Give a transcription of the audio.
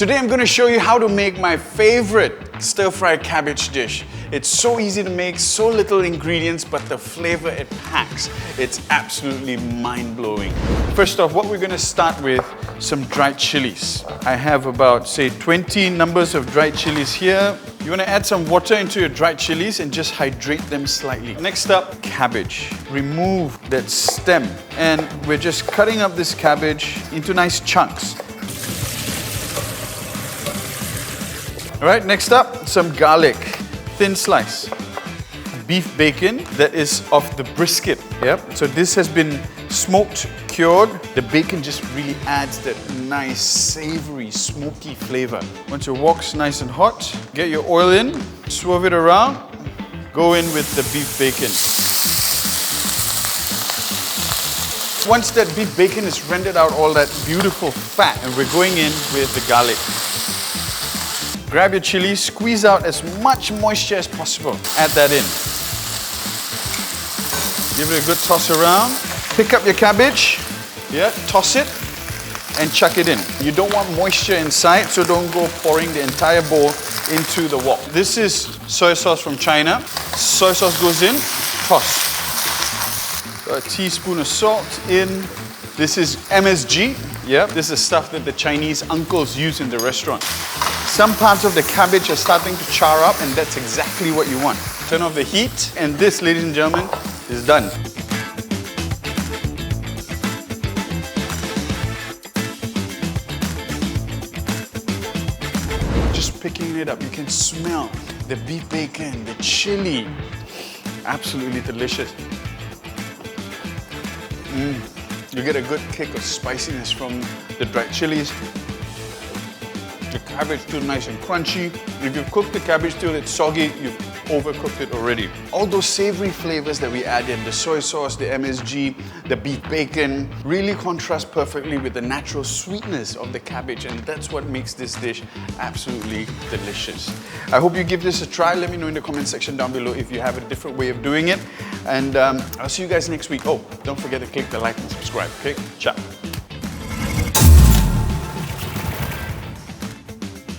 Today I'm going to show you how to make my favorite stir-fried cabbage dish. It's so easy to make, so little ingredients, but the flavor it packs, it's absolutely mind-blowing. First off, what we're going to start with, some dried chilies. I have about, say, 20 numbers of dried chilies here. You want to add some water into your dried chilies and just hydrate them slightly. Next up, cabbage. Remove that stem, and we're just cutting up this cabbage into nice chunks. All right, next up, some garlic, thin slice. Beef bacon that is of the brisket. Yep. So this has been smoked, cured. The bacon just really adds that nice, savory, smoky flavor. Once your wok's nice and hot, get your oil in, swerve it around, go in with the beef bacon. Once that beef bacon is rendered out all that beautiful fat, and we're going in with the garlic. Grab your chili, squeeze out as much moisture as possible. Add that in. Give it a good toss around. Pick up your cabbage, toss it, and chuck it in. You don't want moisture inside, so don't go pouring the entire bowl into the wok. This is soy sauce from China. Soy sauce goes in, toss. A teaspoon of salt in. This is MSG. This is stuff that the Chinese uncles use in the restaurant. Some parts of the cabbage are starting to char up, and that's exactly what you want. Turn off the heat, and this, ladies and gentlemen, is done. Just picking it up, you can smell the beef bacon, the chili. Absolutely delicious. You get a good kick of spiciness from the dried chilies. The cabbage still nice and crunchy. If you've cooked the cabbage till it's soggy, you've overcooked it already. All those savory flavors that we add in, the soy sauce, the MSG, the beef bacon, really contrast perfectly with the natural sweetness of the cabbage, and that's what makes this dish absolutely delicious. I hope you give this a try. Let me know in the comment section down below if you have a different way of doing it. And I'll see you guys next week. Oh, don't forget to click the like and subscribe, okay? Ciao.